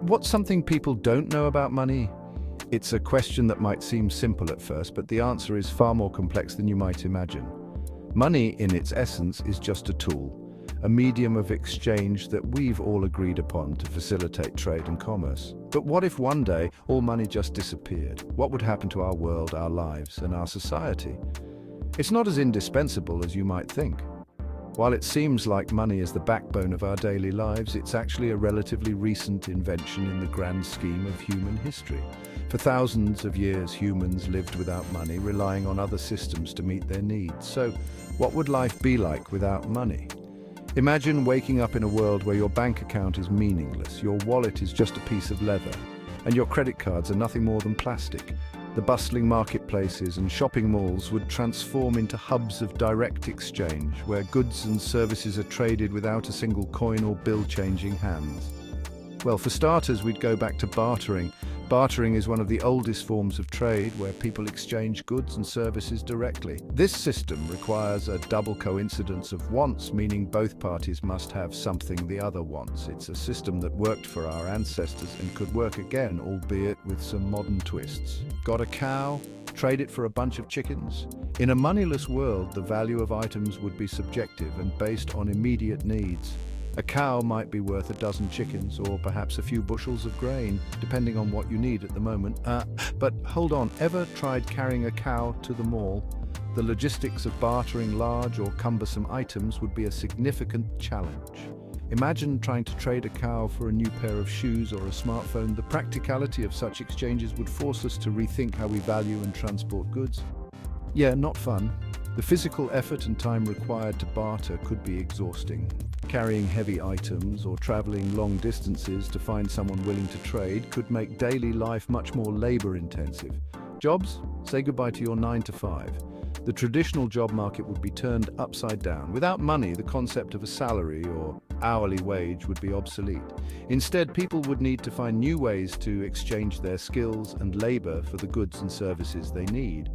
What's something people don't know about money? It's a question that might seem simple at first, but the answer is far more complex than you might imagine. Money, in its essence, is just a tool, a medium of exchange that we've all agreed upon to facilitate trade and commerce. But what if one day all money just disappeared? What would happen to our world, our lives, and our society? It's not as indispensable as you might think. While it seems like money is the backbone of our daily lives, it's actually a relatively recent invention in the grand scheme of human history. For thousands of years, humans lived without money, relying on other systems to meet their needs. So, what would life be like without money? Imagine waking up in a world where your bank account is meaningless, your wallet is just a piece of leather, and your credit cards are nothing more than plastic. The bustling marketplaces and shopping malls would transform into hubs of direct exchange, where goods and services are traded without a single coin or bill changing hands. Well, for starters, we'd go back to bartering. Bartering is one of the oldest forms of trade where people exchange goods and services directly. This system requires a double coincidence of wants, meaning both parties must have something the other wants. It's a system that worked for our ancestors and could work again, albeit with some modern twists. Got a cow? Trade it for a bunch of chickens? In a moneyless world, the value of items would be subjective and based on immediate needs. A cow might be worth a dozen chickens or perhaps a few bushels of grain, depending on what you need at the moment. But hold on, ever tried carrying a cow to the mall? The logistics of bartering large or cumbersome items would be a significant challenge. Imagine trying to trade a cow for a new pair of shoes or a smartphone. The practicality of such exchanges would force us to rethink how we value and transport goods. Yeah, not fun. The physical effort and time required to barter could be exhausting. Carrying heavy items or traveling long distances to find someone willing to trade could make daily life much more labor-intensive. Jobs? Say goodbye to your 9 to 5. The traditional job market would be turned upside down. Without money, the concept of a salary or hourly wage would be obsolete. Instead, people would need to find new ways to exchange their skills and labor for the goods and services they need.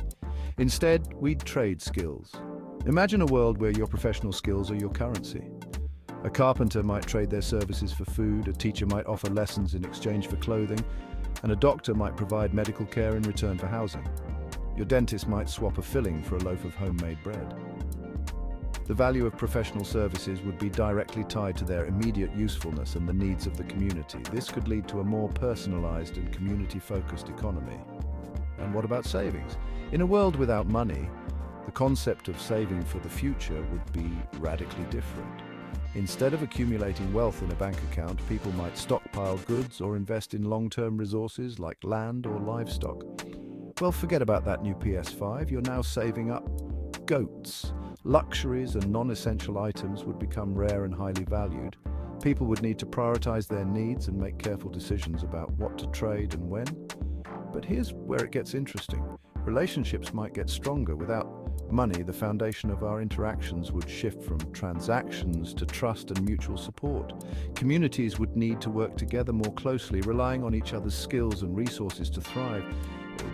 Instead, we'd trade skills. Imagine a world where your professional skills are your currency. A carpenter might trade their services for food, a teacher might offer lessons in exchange for clothing, and a doctor might provide medical care in return for housing. Your dentist might swap a filling for a loaf of homemade bread. The value of professional services would be directly tied to their immediate usefulness and the needs of the community. This could lead to a more personalized and community-focused economy. And what about savings? In a world without money, the concept of saving for the future would be radically different. Instead of accumulating wealth in a bank account, people might stockpile goods or invest in long-term resources like land or livestock. Well, forget about that new PS5. You're now saving up goats. Luxuries and non-essential items would become rare and highly valued. People would need to prioritize their needs and make careful decisions about what to trade and when. But here's where it gets interesting. Relationships might get stronger. Without money, the foundation of our interactions would shift from transactions to trust and mutual support. Communities would need to work together more closely, relying on each other's skills and resources to thrive.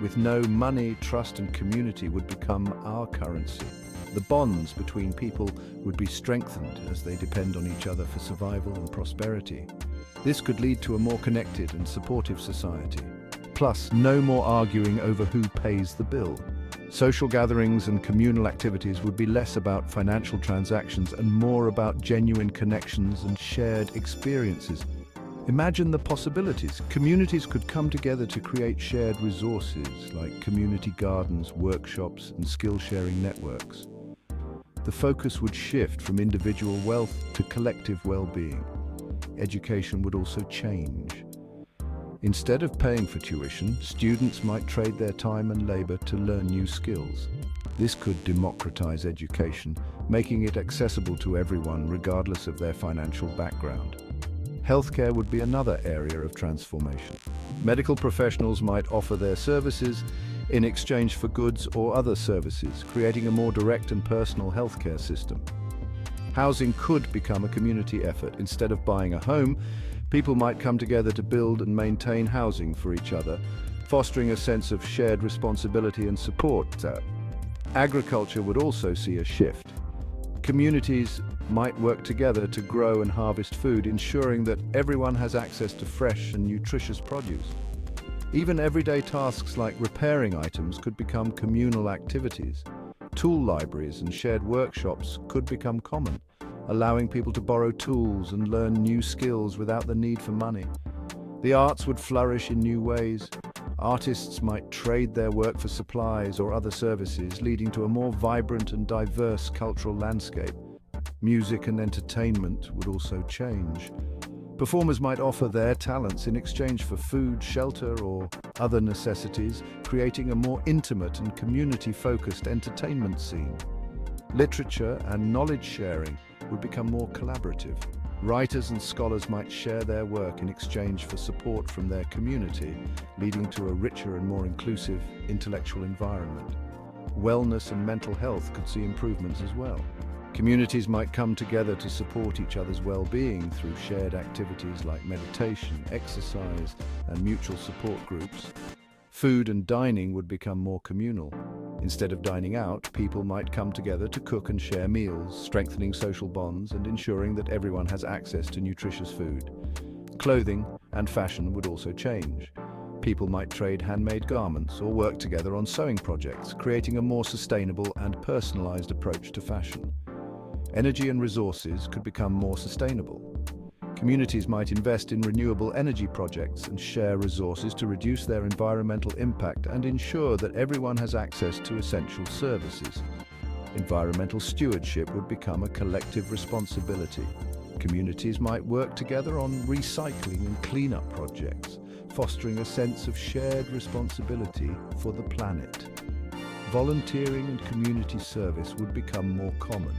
With no money, trust and community would become our currency. The bonds between people would be strengthened as they depend on each other for survival and prosperity. This could lead to a more connected and supportive society. Plus, no more arguing over who pays the bill. Social gatherings and communal activities would be less about financial transactions and more about genuine connections and shared experiences. Imagine the possibilities. Communities could come together to create shared resources like community gardens, workshops, and skill-sharing networks. The focus would shift from individual wealth to collective well-being. Education would also change. Instead of paying for tuition, students might trade their time and labor to learn new skills. This could democratize education, making it accessible to everyone regardless of their financial background. Healthcare would be another area of transformation. Medical professionals might offer their services in exchange for goods or other services, creating a more direct and personal healthcare system. Housing could become a community effort. Instead of buying a home, people might come together to build and maintain housing for each other, fostering a sense of shared responsibility and support. Agriculture would also see a shift. Communities might work together to grow and harvest food, ensuring that everyone has access to fresh and nutritious produce. Even everyday tasks like repairing items could become communal activities. Tool libraries and shared workshops could become common, allowing people to borrow tools and learn new skills without the need for money. The arts would flourish in new ways. Artists might trade their work for supplies or other services, leading to a more vibrant and diverse cultural landscape. Music and entertainment would also change. Performers might offer their talents in exchange for food, shelter, or other necessities, creating a more intimate and community-focused entertainment scene. Literature and knowledge sharing would become more collaborative. Writers and scholars might share their work in exchange for support from their community, leading to a richer and more inclusive intellectual environment. Wellness and mental health could see improvements as well. Communities might come together to support each other's well-being through shared activities like meditation, exercise, and mutual support groups. Food and dining would become more communal. Instead of dining out, people might come together to cook and share meals, strengthening social bonds and ensuring that everyone has access to nutritious food. Clothing and fashion would also change. People might trade handmade garments or work together on sewing projects, creating a more sustainable and personalized approach to fashion. Energy and resources could become more sustainable. Communities might invest in renewable energy projects and share resources to reduce their environmental impact and ensure that everyone has access to essential services. Environmental stewardship would become a collective responsibility. Communities might work together on recycling and cleanup projects, fostering a sense of shared responsibility for the planet. Volunteering and community service would become more common.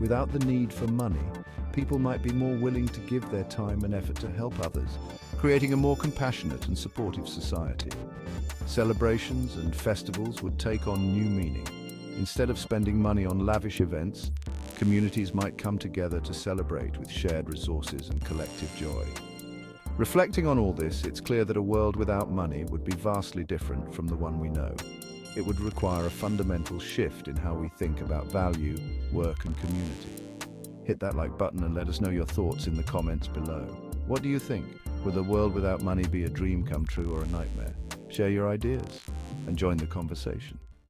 Without the need for money, people might be more willing to give their time and effort to help others, creating a more compassionate and supportive society. Celebrations and festivals would take on new meaning. Instead of spending money on lavish events, communities might come together to celebrate with shared resources and collective joy. Reflecting on all this, it's clear that a world without money would be vastly different from the one we know. It would require a fundamental shift in how we think about value, work, and community. Hit that like button and let us know your thoughts in the comments below. What do you think? Would a world without money be a dream come true or a nightmare? Share your ideas and join the conversation.